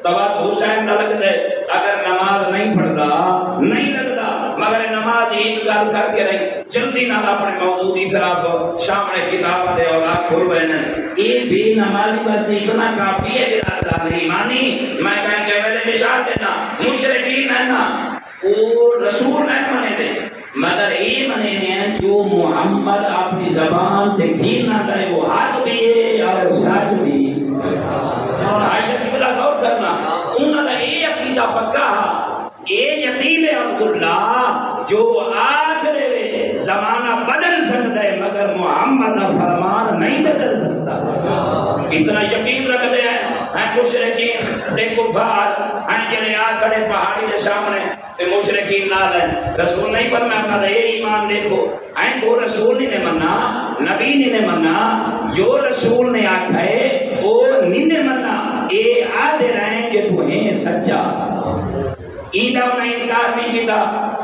توات حسین نہ لگ دے اگر نماز نہیں پڑھدا نہیں لگدا مگر نماز ایک گل کر کے رہی جلدی نال اپنے موضوع کی طرف سامنے کتاب دے اور کھول بینے یہ بے نمازی بس اتنا کافی ہے کہ اللہ نہیں مانی میں کہیں کہ میں مثال دینا مشرکین ہے نا وہ رسول نہیں مانے تھے مگر یہ مانے ہیں جو محمد آپ کی زبان تے گھیر نہ دے وہ حق بھی ہے اور سچ بھی عائشہ کی بلا غور کرنا انہوں نے یہ عقیدہ پکا یہ یتیم عبداللہ جو آخر زمانہ بدل سکتا ہے مگر محمد کا فرمان نہیں بدل سکتا اتنا یقین رکھتے ہیں مشرکین تے کفار ہیں جنہیں آ کھڑے پہاڑی کے سامنے تے مشرکین نال ہیں رسول نہیں فرمایا کہ یہ ایمان دیکھو ہیں وہ رسول نہیں منا نبی نہیں منا جو رسول نے آکھا ہے وہ نہیں منا یہ آدھے رہیں کہ تو ہیں سچا ایندہ انہیں انکار نہیں کیتا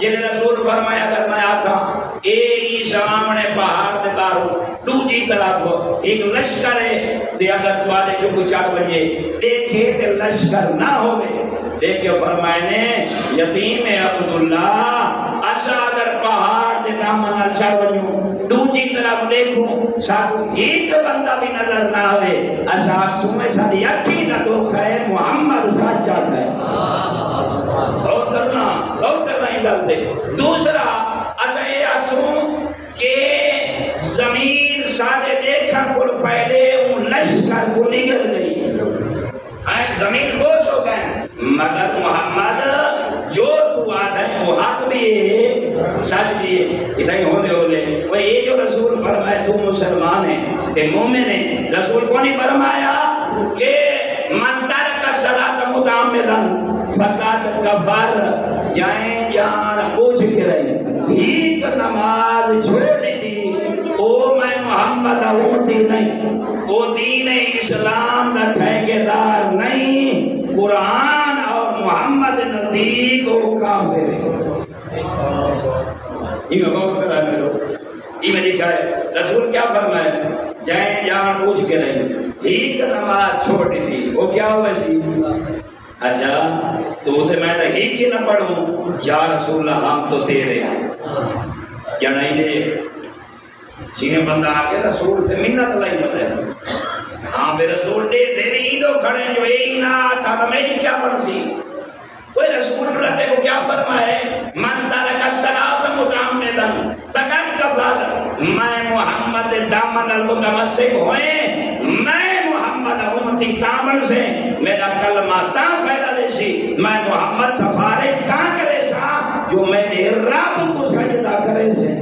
جنہیں رسول فرمایا اگر میں آکھا اے سامنے پہاڑ دے بارو دوجی طرف ایک لشکر ہے تے اگر تو آدھے چکو چاڑ بجے دیکھے تے لشکر نہ ہوئے دیکھے فرمائے نے یتیم عبداللہ اسا اگر پہاڑ دے دامن چاڑ بجوں دوجی طرف دیکھوں ساتھو ایک بندہ بھی نظر نہ ہوئے اسا سومے ساتھ یکی نہ دکھا ہے محمد سچا ہے غور کرنا ہی گل دے دوسرا اسا یہ آسوں کہ زمین سادے دیکھا کو پہلے ان لشکر کو نگل گئی زمین بوش ہو گئے مگر محمد جو تو آتا ہے وہ حق بھی ہے سچ بھی ہے اتنے ہونے وہ یہ جو رسول فرمائے تو مسلمان ہے کہ مومن ہے رسول کو نہیں فرمایا کہ من ترک صلاۃ متعمدا فقط کفر جائیں جان پوچھ کے رہی ایک نماز چھوڑ دی او میں محمد ہوتی نہیں او دین اسلام دا ٹھیکیدار نہیں قرآن اور محمد نزدیک او کافر یہ غور کرا کرو یہ میں لکھا ہے رسول کیا فرمائے جائیں جان پوچھ کے رہی ایک نماز چھوڑ دی وہ کیا ہوا سی اچھا تو اسے میں تو ہی کی نہ پڑھوں یا رسول اللہ ہم تو تیرے ہیں یا نہیں دے جنہیں بندہ آکے رسول تے منت لائی بتے ہاں بے رسول دے بھی ایدو کھڑے جو اے نہ تھا تو میں کیا پڑھسی کوئی رسول اللہ تے کو کیا فرمائے من ترک الصلاۃ متعمدا فقط کفر میں محمد دامن المتمسک ہوئے میں محمد امتی تامن سے میرا کلمہ تا پیدا دے سی میں محمد سفارش تا کرے سا جو میں نے رب کو سجدہ کرے سے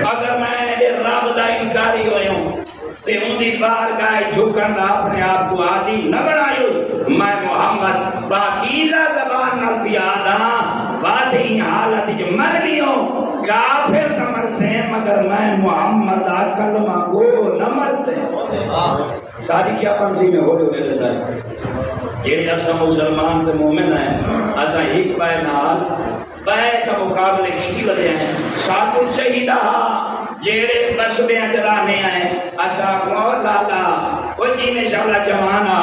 اگر میں رب دا انکاری ہوئے ہوں تے ان دی بارگاہ جھکن دا اپنے آپ کو عادی نہ بنائیو میں محمد پاکیزہ زبان نہ پیادا واضحی حالت جو مر گئیوں کافر نہ مر سے مگر میں محمد دا کلمہ کو نہ مر سے ساری کیا پنسی میں ہو لے لیتا ہے یہ ایسا مسلمان تے مومن ہے ایسا ایک بائے نال بائے کا مقابلے کی وجہ ہیں ساتھ الشہیدہ جیڑے بسبیاں چلانے ہیں ایسا قول لالا وہ جی میں شاءاللہ جوانا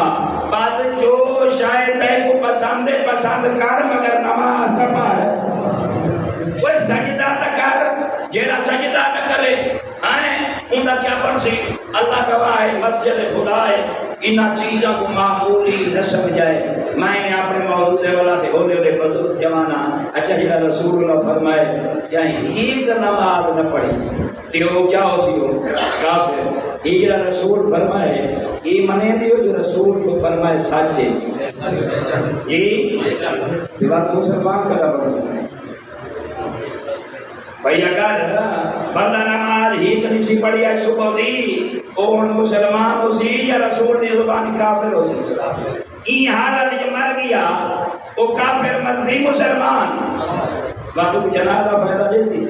بس جو شاید ہے کو پسند کر مگر نماز پڑھ وہ سجدہ نہ کر جیڑا سجدہ نہ کرے ان کا کیا پڑھسی اللہ گواہ ہے مسجد خدا ہے انہا چیزوں کو معمولی نہ سمجھائے میں نے اپنے موجود والا تھے ہولے ہولے بدل جوانا اچھا جڑا رسول اللہ فرمائے چاہے ایک نماز نہ پڑھی تو کیا ہو سی ہو کافر یہ جڑا رسول فرمائے یہ منے دیو جو رسول کو فرمائے سچے جی یہ بات مسلمان کرا بڑھتا بھئی اگر بندہ نماز ہی تو نہیں پڑھی ہے صبح دی کون مسلمان ہو سی یا رسول دی زبان کافر ہو سی این حالت جو مر گیا وہ کافر مرضی مسلمان باتوں کو جنازہ فائدہ دے سی